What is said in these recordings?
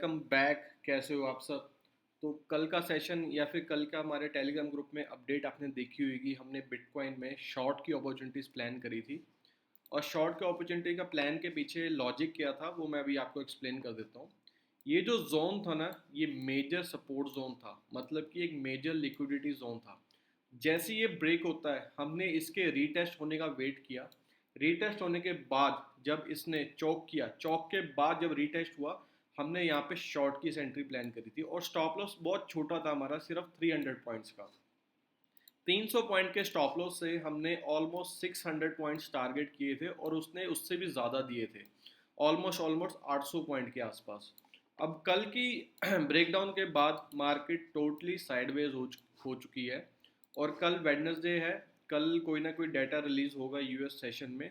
Welcome back. कैसे हो आप सब? तो कल का सेशन या फिर कल का हमारे टेलीग्राम ग्रुप में अपडेट आपने देखी होगी। हमने बिटकॉइन में शॉर्ट की अपॉर्चुनिटीज़ प्लान करी थी और शॉर्ट के अपॉर्चुनिटी का प्लान के पीछे लॉजिक क्या था वो मैं अभी आपको एक्सप्लेन कर देता हूँ। ये जो जोन था ना, ये मेजर सपोर्ट जोन था, मतलब कि एक मेजर लिक्विडिटी जोन था। जैसे ये ब्रेक होता है, हमने इसके रीटेस्ट होने का वेट किया। रीटेस्ट होने के बाद जब इसने चौक किया, चौक के बाद जब रीटेस्ट हुआ, हमने यहाँ पे शॉर्ट की एंट्री प्लान करी थी और स्टॉप लॉस बहुत छोटा था हमारा, सिर्फ 300 पॉइंट्स का। 300 पॉइंट के स्टॉप लॉस से हमने ऑलमोस्ट 600 पॉइंट्स टारगेट किए थे और उसने उससे भी ज़्यादा दिए थे, ऑलमोस्ट ऑलमोस्ट 800 पॉइंट के आसपास। अब कल की ब्रेकडाउन के बाद मार्केट टोटली साइडवेज हो चुकी है और कल वेडनेसडे है। कल कोई ना कोई डाटा रिलीज होगा यूएस सेशन में।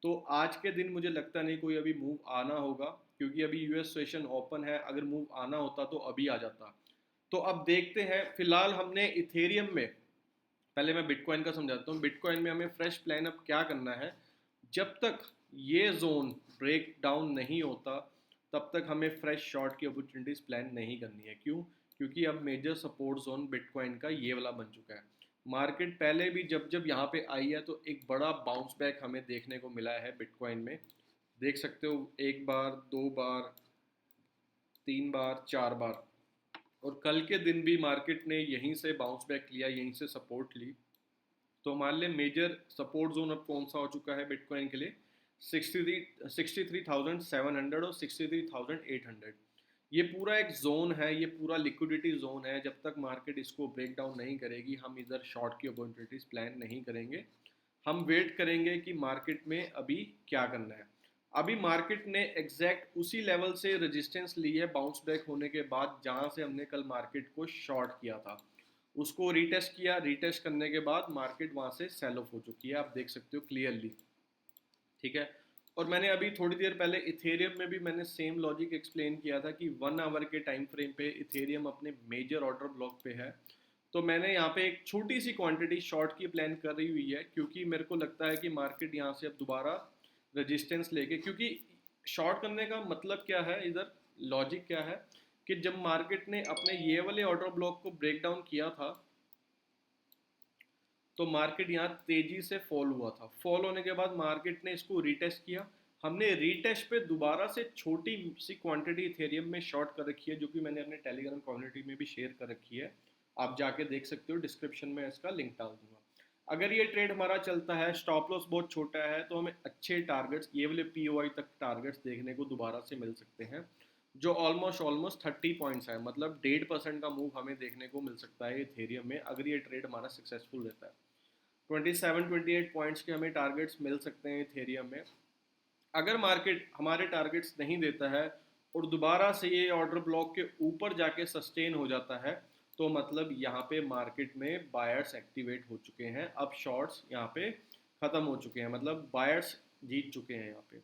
तो आज के दिन मुझे लगता नहीं कोई अभी मूव आना होगा, क्योंकि अभी यूएस सेशन ओपन है। अगर मूव आना होता तो अभी आ जाता। तो अब देखते हैं। फिलहाल हमने इथेरियम में, पहले मैं बिटकॉइन का समझाता हूँ। बिटकॉइन में हमें फ्रेश प्लान अब क्या करना है, जब तक ये जोन ब्रेक डाउन नहीं होता तब तक हमें फ्रेश शॉर्ट की अपॉर्चुनिटीज प्लान नहीं करनी है। क्यों? क्योंकि अब मेजर सपोर्ट जोन बिटकॉइन का ये वाला बन चुका है। मार्केट पहले भी जब जब यहाँ पे आई है तो एक बड़ा बाउंस बैक हमें देखने को मिला है बिटकॉइन में। देख सकते हो, एक बार, दो बार, तीन बार, चार बार। और कल के दिन भी मार्केट ने यहीं से बाउंस बैक लिया, यहीं से सपोर्ट ली। तो हमारे लिए मेजर सपोर्ट जोन अब कौन सा हो चुका है बिटकॉइन के लिए? 63,700 और 63,800। ये पूरा एक जोन है, ये पूरा लिक्विडिटी जोन है। जब तक मार्केट इसको ब्रेक डाउन नहीं करेगी, हम इधर शॉर्ट की अपॉर्चुनिटीज प्लान नहीं करेंगे। हम वेट करेंगे कि मार्केट में अभी क्या करना है। अभी मार्केट ने एग्जैक्ट उसी लेवल से रेजिस्टेंस ली है बाउंस बैक होने के बाद, जहां से हमने कल मार्केट को शॉर्ट किया था। उसको रीटेस्ट किया, रीटेस्ट करने के बाद मार्केट वहां से सेल ऑफ हो चुकी है, आप देख सकते हो क्लियरली। ठीक है। और मैंने अभी थोड़ी देर पहले इथेरियम में भी मैंने सेम लॉजिक एक्सप्लेन किया था कि 1 आवर के टाइम फ्रेम पे इथेरियम अपने मेजर ऑर्डर ब्लॉक पे है। तो मैंने यहाँ पे एक छोटी सी क्वांटिटी शॉर्ट की प्लान कर रही हुई है, क्योंकि मेरे को लगता है कि मार्केट यहाँ से अब दोबारा रेजिस्टेंस लेके, क्योंकि शॉर्ट करने का मतलब क्या है इधर, लॉजिक क्या है कि जब मार्केट ने अपने ये वाले ऑर्डर ब्लॉक को ब्रेक डाउन किया था तो मार्केट यहाँ तेजी से फॉल हुआ था। फॉल होने के बाद मार्केट ने इसको रीटेस्ट किया। हमने रीटेस्ट पे दोबारा से छोटी सी क्वांटिटी इथेरियम में शॉर्ट कर रखी है, जो कि मैंने अपने टेलीग्राम कम्युनिटी में भी शेयर कर रखी है। आप जाके देख सकते हो, डिस्क्रिप्शन में इसका लिंक डाल दूंगा। अगर ये ट्रेड हमारा चलता है, स्टॉप लॉस बहुत छोटा है, तो हमें अच्छे टारगेट्स, ये वाले पीओआई तक टारगेट्स देखने को दोबारा से मिल सकते हैं, जो ऑलमोस्ट ऑलमोस्ट 30 पॉइंट्स है। मतलब 1.5% का मूव हमें देखने को मिल सकता है इथेरियम में, अगर ये ट्रेड हमारा सक्सेसफुल रहता है। 27-28 पॉइंट्स के हमें टारगेट्स मिल सकते हैं इथेरियम में। अगर मार्केट हमारे टारगेट्स नहीं देता है और दोबारा से ये ऑर्डर ब्लॉक के ऊपर जाके सस्टेन हो जाता है, तो मतलब यहाँ पे मार्केट में बायर्स एक्टिवेट हो चुके हैं। अब शॉर्ट्स यहाँ पे ख़त्म हो चुके हैं, मतलब बायर्स जीत चुके हैं यहाँ पे।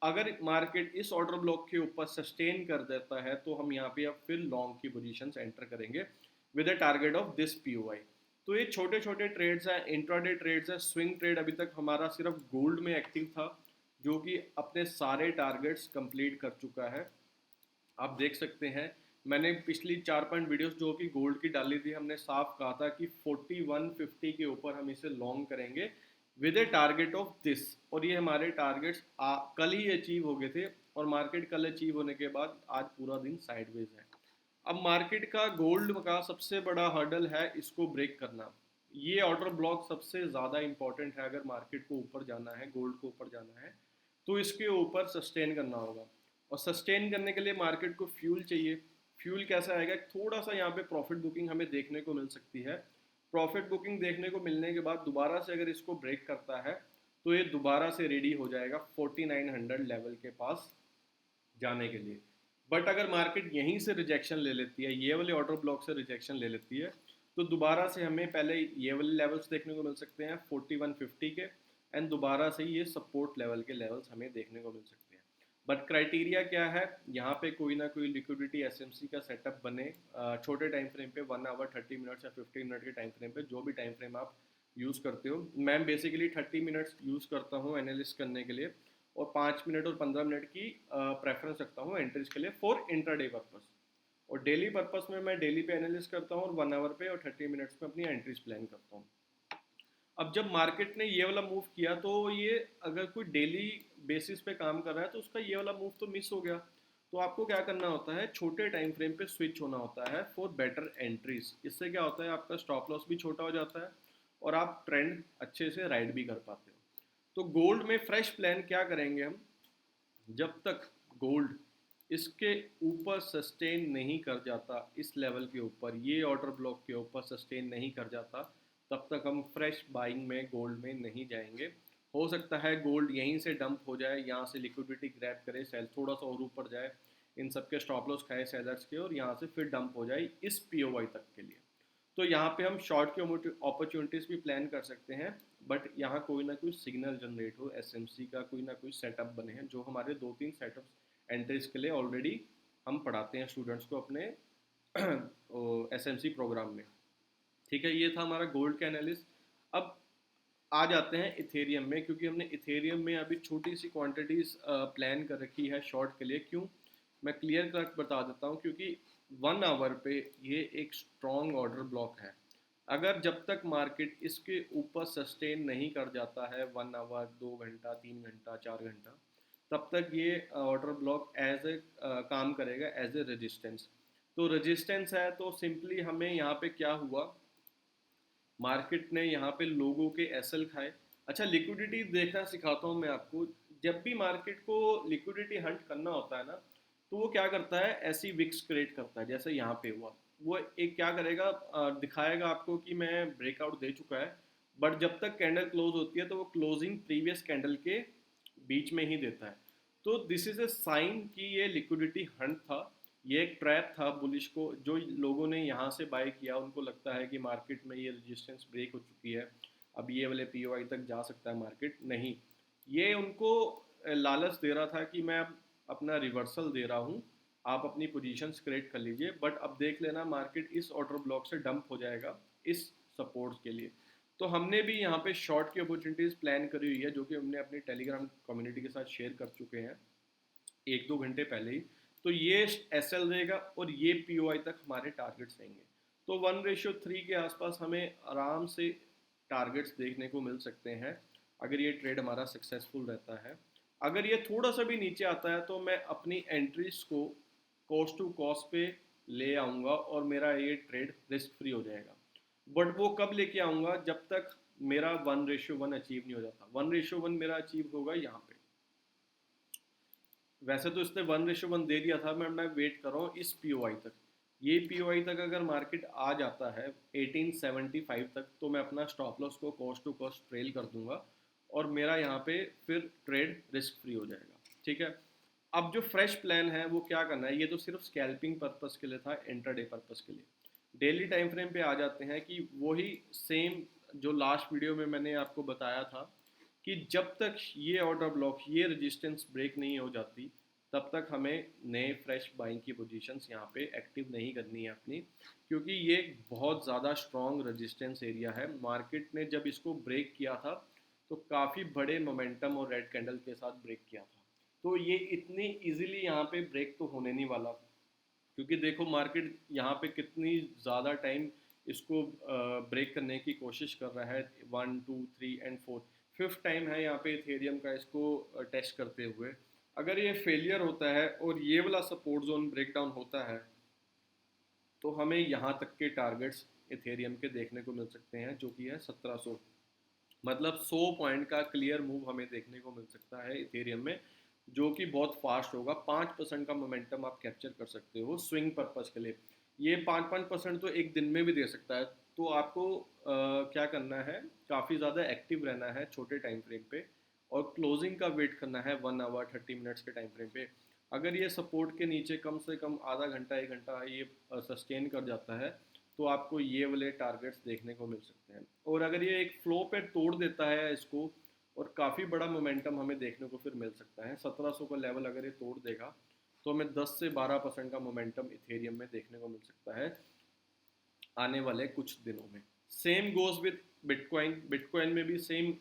अगर मार्केट इस ऑर्डर ब्लॉक के ऊपर सस्टेन कर देता है तो हम यहाँ पे अब फिर लॉन्ग की पोजीशंस एंटर करेंगे with a target of this POI. तो ये छोटे छोटे ट्रेड्स हैं, इंट्राडे ट्रेड्स हैं। स्विंग ट्रेड अभी तक हमारा सिर्फ गोल्ड में एक्टिव था, जो कि अपने सारे टारगेट्स कंप्लीट कर चुका है। आप देख सकते हैं, मैंने पिछली 4 5 वीडियोस जो कि गोल्ड की डाली थी, हमने साफ कहा था कि 4150 के ऊपर हम इसे लॉन्ग करेंगे with A target of this. और ये हमारे टारगेट्स कल ही अचीव हो गए थे। और मार्केट कल अचीव होने के बाद आज पूरा दिन साइडवेज है। अब मार्केट का गोल्ड का सबसे बड़ा हर्डल है इसको ब्रेक करना। ये ऑर्डर ब्लॉक सबसे ज़्यादा इंपॉर्टेंट है। अगर मार्केट को ऊपर जाना है, गोल्ड को ऊपर जाना है, तो इसके ऊपर सस्टेन करना होगा। और सस्टेन करने के लिए मार्केट को फ्यूल चाहिए। फ्यूल कैसा आएगा? थोड़ा सा यहाँ पे प्रॉफिट बुकिंग हमें देखने को मिल सकती है। प्रॉफिट बुकिंग देखने को मिलने के बाद दोबारा से अगर इसको ब्रेक करता है तो ये दोबारा से रेडी हो जाएगा 4900 लेवल के पास जाने के लिए। बट अगर मार्केट यहीं से रिजेक्शन ले लेती है, ये वाले ऑर्डर ब्लॉक से रिजेक्शन ले लेती है, तो दोबारा से हमें पहले ये वाले लेवल्स देखने को मिल सकते हैं 4150 के, एंड दोबारा से ये सपोर्ट लेवल के लेवल्स हमें देखने को मिल सकते हैं। बट क्राइटेरिया क्या है? यहाँ पे कोई ना कोई लिक्विडिटी एसएमसी का सेटअप बने, छोटे टाइम फ्रेम पे, 1 आवर, 30 मिनट्स या 15 मिनट के टाइम फ्रेम पे, जो भी टाइम फ्रेम आप यूज़ करते हो। मैं बेसिकली 30 मिनट्स यूज़ करता हूँ एनालिस्ट करने के लिए। और 5 मिनट और 15 मिनट की प्रेफरेंस रखता हूँ एंट्रीज के लिए फॉर इंट्राडे पर्पस। और डेली पर्पस में मैं डेली पे एनालिस करता हूँ और 1 आवर पे और 30 मिनट्स में अपनी एंट्रीज प्लान करता हूँ। अब जब मार्केट ने ये वाला मूव किया तो ये, अगर कोई डेली बेसिस पे काम कर रहा है तो उसका ये वाला मूव तो मिस हो गया। तो आपको क्या करना होता है, छोटे टाइम फ्रेम पे स्विच होना होता है फॉर बेटर एंट्रीज। इससे क्या होता है, आपका स्टॉप लॉस भी छोटा हो जाता है और आप ट्रेंड अच्छे से राइड भी कर पाते हो। तो गोल्ड में फ्रेश प्लान क्या करेंगे हम, जब तक गोल्ड इसके ऊपर सस्टेन नहीं कर जाता, इस लेवल के ऊपर, ये ऑर्डर ब्लॉक के ऊपर सस्टेन नहीं कर जाता, तब तक हम फ्रेश बाइंग में गोल्ड में नहीं जाएंगे। हो सकता है गोल्ड यहीं से डंप हो जाए, यहाँ से लिक्विडिटी ग्रैब करे, सेल थोड़ा सा और ऊपर जाए, इन सब के स्टॉप लॉस खाए सेलर्स के, और यहाँ से फिर डंप हो जाए इस पीओवाई तक के लिए। तो यहाँ पे हम शॉर्ट की अपॉर्चुनिटीज़ भी प्लान कर सकते हैं, बट यहाँ कोई ना कोई सिग्नल जनरेट हो, एसएमसी का कोई ना कोई सेटअप बने हैं, जो हमारे 2-3 सेटअप्स एंट्रीज के लिए ऑलरेडी हम पढ़ाते हैं स्टूडेंट्स को अपने एसएमसी प्रोग्राम में। ठीक है, ये था हमारा गोल्ड का एनालिस। अब आ जाते हैं इथेरियम में, क्योंकि हमने इथेरियम में अभी छोटी सी क्वांटिटीज़ प्लान कर रखी है शॉर्ट के लिए। क्यों, मैं क्लियर कट बता देता हूँ, क्योंकि 1 आवर पे ये एक स्ट्रॉन्ग ऑर्डर ब्लॉक है। अगर जब तक मार्केट इसके ऊपर सस्टेन नहीं कर जाता है 1 आवर, 2 घंटा, 3 घंटा, 4 घंटा, तब तक ये ऑर्डर ब्लॉक एज ए काम करेगा एज ए रेजिस्टेंस। तो रेजिस्टेंस है तो सिंपली हमें यहाँ पे क्या हुआ, मार्केट ने यहाँ पे लोगों के एसएल खाए। अच्छा, लिक्विडिटी देखना सिखाता हूँ मैं आपको। जब भी मार्केट को लिक्विडिटी हंट करना होता है ना, तो वो क्या करता है, ऐसी विक्स क्रिएट करता है जैसे यहाँ पे हुआ। वो एक क्या करेगा, दिखाएगा आपको कि मैं ब्रेकआउट दे चुका है, बट जब तक कैंडल क्लोज होती है तो वो क्लोजिंग प्रीवियस कैंडल के बीच में ही देता है। तो दिस इज ए साइन कि ये लिक्विडिटी हंट था, ये एक ट्रैप था बुलिश को। जो लोगों ने यहाँ से बाय किया उनको लगता है कि मार्केट में ये रेजिस्टेंस ब्रेक हो चुकी है, अब ये वाले पीओआई तक जा सकता है मार्केट। नहीं, ये उनको लालच दे रहा था कि मैं अपना रिवर्सल दे रहा हूँ, आप अपनी पोजीशंस क्रिएट कर लीजिए, बट अब देख लेना मार्केट इस ऑर्डर ब्लॉक से डंप हो जाएगा इस सपोर्ट के लिए। तो हमने भी यहाँ पे शॉर्ट की अपॉर्चुनिटीज़ प्लान करी हुई है, जो कि हमने अपनी टेलीग्राम कम्युनिटी के साथ शेयर कर चुके हैं 1-2 घंटे पहले ही। तो ये एसएल रहेगा और ये पीओआई तक हमारे टारगेट्स रहेंगे। तो 1:3 के आसपास हमें आराम से टारगेट्स देखने को मिल सकते हैं, अगर ये ट्रेड हमारा सक्सेसफुल रहता है। अगर ये थोड़ा सा भी नीचे आता है तो मैं अपनी एंट्रीज को कॉस्ट टू कॉस्ट पे ले आऊँगा और मेरा ये ट्रेड रिस्क फ्री हो जाएगा। बट वो कब लेके आऊँगा, जब तक मेरा 1:1 अचीव नहीं हो जाता। 1:1 मेरा अचीव होगा यहाँ पे। वैसे तो इसने 1:1 दे दिया था, मैं वेट कर रहा हूँ इस पीओआई तक। ये पीओआई तक अगर मार्केट आ जाता है 1875 तक, तो मैं अपना स्टॉप लॉस को कॉस्ट टू कॉस्ट ट्रेल कर दूंगा और मेरा यहाँ पे फिर ट्रेड रिस्क फ्री हो जाएगा। ठीक है, अब जो फ्रेश प्लान है वो क्या करना है, ये तो सिर्फ स्कैल्पिंग पर्पस के लिए था, इंट्राडे पर्पस के लिए। डेली टाइम फ्रेम पे आ जाते हैं कि वही सेम जो लास्ट वीडियो में मैंने आपको बताया था कि जब तक ये ऑर्डर ब्लॉक, ये रेजिस्टेंस ब्रेक नहीं हो जाती, तब तक हमें नए फ्रेश बाइंग की पोजीशंस यहाँ पे एक्टिव नहीं करनी है अपनी, क्योंकि ये बहुत ज़्यादा स्ट्रॉन्ग रेजिस्टेंस एरिया है। मार्केट ने जब इसको ब्रेक किया था तो काफ़ी बड़े मोमेंटम और रेड कैंडल के साथ ब्रेक किया था। तो ये इतनी इजीली यहाँ पे ब्रेक तो होने नहीं वाला, क्योंकि देखो मार्केट यहाँ पे कितनी ज़्यादा टाइम इसको ब्रेक करने की कोशिश कर रहा है। 1, 2, 3 एंड 4, 5th टाइम है यहाँ पे इथेरियम का इसको टेस्ट करते हुए। अगर ये फेलियर होता है और ये वाला सपोर्ट जोन ब्रेकडाउन होता है, तो हमें यहाँ तक के टारगेट्स इथेरियम के देखने को मिल सकते हैं, जो कि है 1700। मतलब 100 पॉइंट का क्लियर मूव हमें देखने को मिल सकता है इथेरियम में, जो कि बहुत फास्ट होगा। 5% का मोमेंटम आप कैप्चर कर सकते हो स्विंग पर्पस के लिए। ये 5% तो एक दिन में भी दे सकता है। तो आपको क्या करना है, काफ़ी ज़्यादा एक्टिव रहना है छोटे टाइम फ्रेम पे, और क्लोजिंग का वेट करना है 1 आवर 30 मिनट्स के टाइम फ्रेम पे। अगर ये सपोर्ट के नीचे कम से कम आधा घंटा 1 घंटा ये सस्टेन कर जाता है, तो आपको ये वाले टारगेट्स देखने को मिल सकते हैं। और अगर ये एक फ्लो पे तोड़ देता है इसको, और काफ़ी बड़ा मोमेंटम हमें देखने को फिर मिल सकता है। 1700 का लेवल अगर ये तोड़ देगा तो हमें 10 से 12% का मोमेंटम इथेरियम में देखने को मिल सकता है आने वाले कुछ दिनों में। Same goes with bitcoin. Bitcoin में भी सेम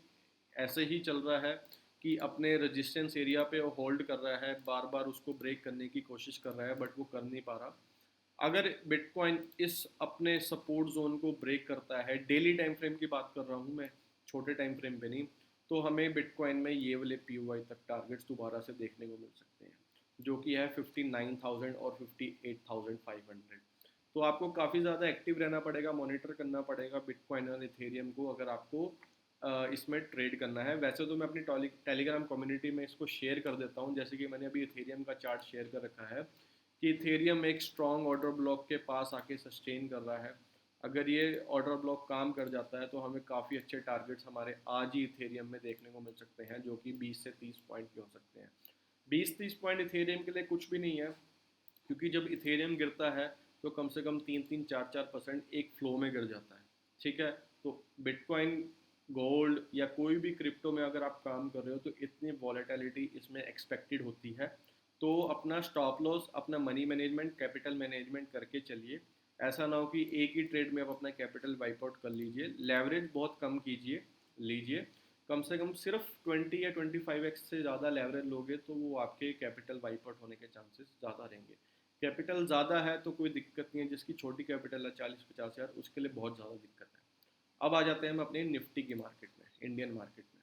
ऐसे ही चल रहा है कि अपने रेजिस्टेंस एरिया पे वो होल्ड कर रहा है, बार बार उसको ब्रेक करने की कोशिश कर रहा है, बट वो कर नहीं पा रहा। अगर बिटकॉइन इस अपने सपोर्ट जोन को ब्रेक करता है, डेली टाइम फ्रेम की बात कर रहा हूँ मैं, छोटे टाइम फ्रेम पे नहीं, तो हमें बिटकॉइन में ये वाले POI तक टारगेट्स दोबारा से देखने को मिल सकते हैं, जो कि है 59,000 और 58,500। तो आपको काफ़ी ज़्यादा एक्टिव रहना पड़ेगा, मॉनिटर करना पड़ेगा बिटकॉइन और इथेरियम को, अगर आपको इसमें ट्रेड करना है। वैसे तो मैं अपनी टेलीग्राम कम्युनिटी में इसको शेयर कर देता हूँ, जैसे कि मैंने अभी इथेरियम का चार्ट शेयर कर रखा है कि इथेरियम एक स्ट्रॉन्ग ऑर्डर ब्लॉक के पास आके सस्टेन कर रहा है। अगर ये ऑर्डर ब्लॉक काम कर जाता है तो हमें काफ़ी अच्छे टारगेट्स हमारे आज ही इथेरियम में देखने को मिल सकते हैं, जो कि 20 से 30 पॉइंट के हो सकते हैं। 20-30 पॉइंट इथेरियम के लिए कुछ भी नहीं है, क्योंकि जब इथेरियम गिरता है तो कम से कम 3-3, 4-4% एक फ्लो में गिर जाता है। ठीक है, तो बिटकॉइन, गोल्ड या कोई भी क्रिप्टो में अगर आप काम कर रहे हो तो इतनी वॉलेटिलिटी इसमें एक्सपेक्टेड होती है। तो अपना स्टॉप लॉस, अपना मनी मैनेजमेंट, कैपिटल मैनेजमेंट करके चलिए। ऐसा ना हो कि एक ही ट्रेड में आप अपना कैपिटल वाइप आउट कर लीजिए। लेवरेज बहुत कम कीजिए, लीजिए। कम से कम सिर्फ 20 या 25x से ज़्यादा लेवरेज लोगे तो वो आपके कैपिटल वाइप आउट होने के चांसेस ज़्यादा रहेंगे। कैपिटल ज़्यादा है तो कोई दिक्कत नहीं है, जिसकी छोटी कैपिटल है 40-50 हज़ार, उसके लिए बहुत ज़्यादा दिक्कत है। अब आ जाते हैं हम अपने निफ्टी की मार्केट में, इंडियन मार्केट में।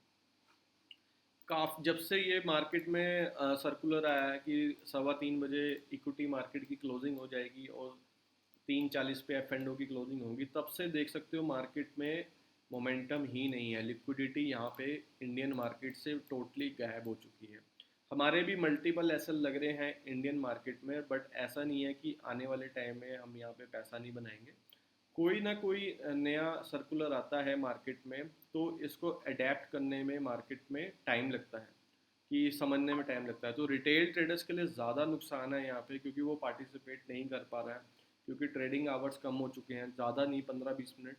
जब से ये मार्केट में सर्कुलर आया है कि 3:15 बजे इक्विटी मार्केट की क्लोजिंग हो जाएगी और 3:40 पे F&O की क्लोजिंग होगी, तब से देख सकते हो मार्केट में मोमेंटम ही नहीं है। लिक्विडिटी यहाँ पे इंडियन मार्केट से टोटली गायब हो चुकी है। हमारे भी मल्टीपल एसएल लग रहे हैं इंडियन मार्केट में, बट ऐसा नहीं है कि आने वाले टाइम में हम यहाँ पे पैसा नहीं बनाएंगे। कोई ना कोई नया सर्कुलर आता है मार्केट में, तो इसको अडेप्ट करने में मार्केट में टाइम लगता है, कि समझने में टाइम लगता है। तो रिटेल ट्रेडर्स के लिए ज़्यादा नुकसान है यहाँ पे, क्योंकि वो पार्टिसिपेट नहीं कर पा रहा है, क्योंकि ट्रेडिंग आवर्स कम हो चुके हैं, ज़्यादा नहीं, 15-20 मिनट।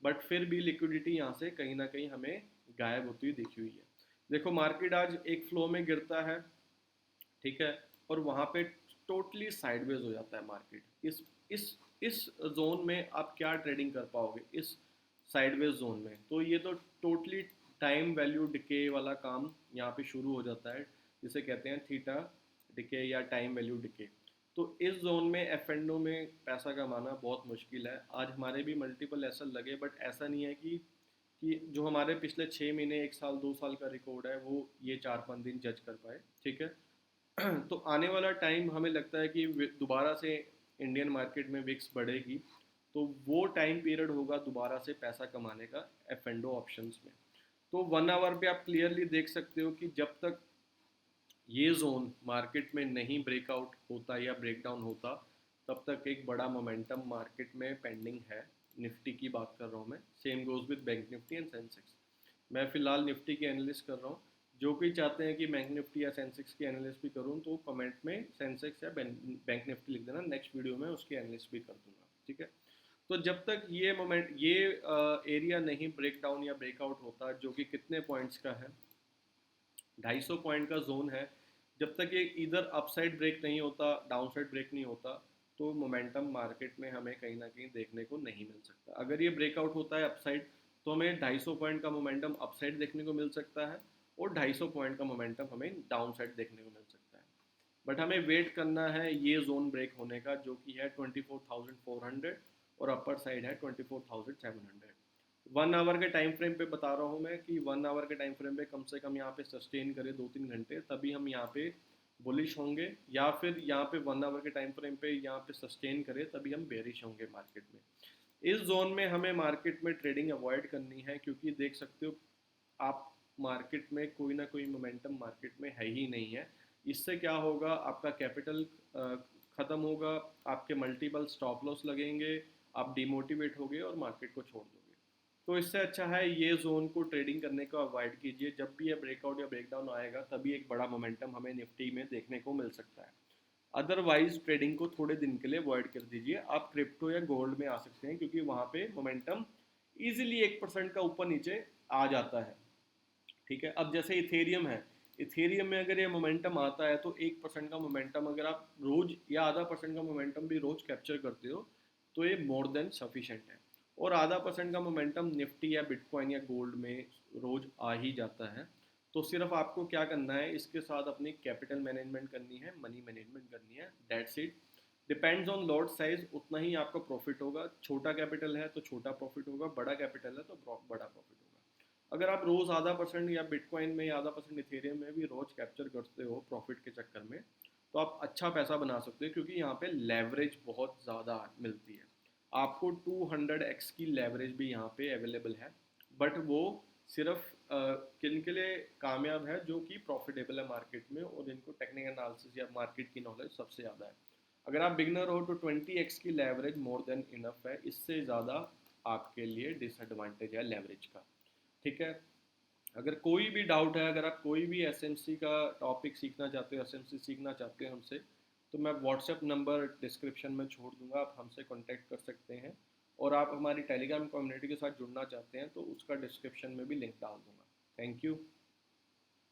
बट फिर भी लिक्विडिटी यहाँ से कहीं ना कहीं हमें गायब होती हुई दिखी हुई है। देखो मार्केट आज एक फ्लो में गिरता है, ठीक है, और वहाँ पे टोटली साइडवेज हो जाता है मार्केट। इस जोन में आप क्या ट्रेडिंग कर पाओगे इस साइडवेज जोन में? तो ये तो टोटली टाइम वैल्यू डिके वाला काम यहाँ पे शुरू हो जाता है, जिसे कहते हैं थीटा डिके या टाइम वैल्यू डिके। तो इस जोन में F&O में पैसा कमाना बहुत मुश्किल है। आज हमारे भी मल्टीपल ऐसा लगे, बट ऐसा नहीं है कि जो हमारे पिछले 6 महीने, 1 साल, 2 साल का रिकॉर्ड है वो ये 4-5 दिन जज कर पाए। ठीक है, तो आने वाला टाइम हमें लगता है कि दोबारा से इंडियन मार्केट में विक्स बढ़ेगी, तो वो टाइम पीरियड होगा दोबारा से पैसा कमाने का F&O ऑप्शंस में। तो 1 आवर पे आप क्लियरली देख सकते हो कि जब तक ये जोन मार्केट में नहीं ब्रेकआउट होता या ब्रेकडाउन होता, तब तक एक बड़ा मोमेंटम मार्केट में पेंडिंग है। निफ्टी की बात कर रहा हूँ मैं, same goes with bank Nifty and Sensex. मैं फिलहाल निफ्टी की एनालिस्ट कर रहा हूँ। जो कोई चाहते हैं कि बैंक निफ्टी या सेंसेक्स की एनालिस्ट भी करूँ, तो कमेंट में सेंसेक्स या बैंक निफ्टी लिख देना, नेक्स्ट वीडियो में उसकी एनालिस्ट भी कर दूंगा। ठीक है, तो जब तक ये एरिया नहीं ब्रेक डाउन या ब्रेकआउट होता, जो कि कितने पॉइंट्स का है, 250 पॉइंट का जोन है, जब तक ये इधर अपसाइड ब्रेक नहीं होता, डाउनसाइड ब्रेक नहीं होता, तो मोमेंटम मार्केट में हमें कहीं ना कहीं देखने को नहीं मिल सकता। अगर ये ब्रेकआउट होता है अपसाइड, तो हमें 250 पॉइंट का मोमेंटम अपसाइड देखने को मिल सकता है, और 250 पॉइंट का मोमेंटम हमें डाउन साइड देखने को मिल सकता है। बट हमें वेट करना है ये जोन ब्रेक होने का, जो कि है 24,400, और अपर साइड है 24,700। 1 आवर के टाइम फ्रेम पे बता रहा हूँ मैं कि 1 आवर के टाइम फ्रेम पे कम से कम यहाँ पे सस्टेन करे 2-3 घंटे, तभी हम यहाँ पे बुलिश होंगे, या फिर यहाँ पे 1 आवर के टाइम फ्रेम पे यहाँ पे सस्टेन करे तभी हम बेरिश होंगे मार्केट में। इस जोन में हमें मार्केट में ट्रेडिंग अवॉइड करनी है, क्योंकि देख सकते हो आप मार्केट में कोई ना कोई मोमेंटम मार्केट में है ही नहीं है। इससे क्या होगा, आपका कैपिटल ख़त्म होगा, आपके मल्टीपल स्टॉप लॉस लगेंगे, आप डिमोटिवेट होगे और मार्केट को छोड़ दोगे। तो इससे अच्छा है ये जोन को ट्रेडिंग करने को अवॉइड कीजिए। जब भी ये ब्रेकआउट या ब्रेकडाउन आएगा तभी एक बड़ा मोमेंटम हमें निफ्टी में देखने को मिल सकता है। अदरवाइज ट्रेडिंग को थोड़े दिन के लिए अवॉइड कर दीजिए। आप क्रिप्टो या गोल्ड में आ सकते हैं, क्योंकि वहाँ पे मोमेंटम ईजिली 1% का ऊपर नीचे आ जाता है। ठीक है, अब जैसे इथेरियम है, इथेरियम में अगर ये मोमेंटम आता है तो 1% का मोमेंटम अगर आप रोज या आधा परसेंट का मोमेंटम भी रोज कैप्चर करते हो, तो ये मोर देन सफिशेंट है। और आधा परसेंट का मोमेंटम निफ्टी या बिटकॉइन या गोल्ड में रोज आ ही जाता है। तो सिर्फ आपको क्या करना है, इसके साथ अपनी कैपिटल मैनेजमेंट करनी है, मनी मैनेजमेंट करनी है, that's it. Depends on lot size, उतना ही आपका प्रॉफिट होगा। छोटा कैपिटल है तो छोटा प्रॉफिट होगा, बड़ा कैपिटल है तो बड़ा प्रॉफिट होगा। अगर आप रोज़ आधा परसेंट या बिटकॉइन में या आधा परसेंट इथेरियम में भी रोज़ कैप्चर करते हो प्रॉफिट के चक्कर में, तो आप अच्छा पैसा बना सकते हो, क्योंकि यहाँ पे लेवरेज बहुत ज़्यादा मिलती है। आपको 200x की लेवरेज भी यहाँ पे अवेलेबल है, बट वो सिर्फ किन के लिए कामयाब है, जो कि प्रॉफिटेबल है मार्केट में और जिनको टेक्निकल एनालिसिस या मार्केट की नॉलेज सबसे ज़्यादा है। अगर आप बिगनर हो तो 20x की लेवरेज मोर देन इनफ है, इससे ज़्यादा आपके लिए डिसएडवांटेज है लेवरेज का। ठीक है। अगर कोई भी डाउट है, अगर आप कोई भी एसएमसी का टॉपिक सीखना चाहते हो, एसएमसी सीखना चाहते हो हमसे, तो मैं व्हाट्सएप नंबर डिस्क्रिप्शन में छोड़ दूंगा, आप हमसे कांटेक्ट कर सकते हैं। और आप हमारी टेलीग्राम कम्युनिटी के साथ जुड़ना चाहते हैं तो उसका डिस्क्रिप्शन में भी लिंक डाल दूंगा। Thank you.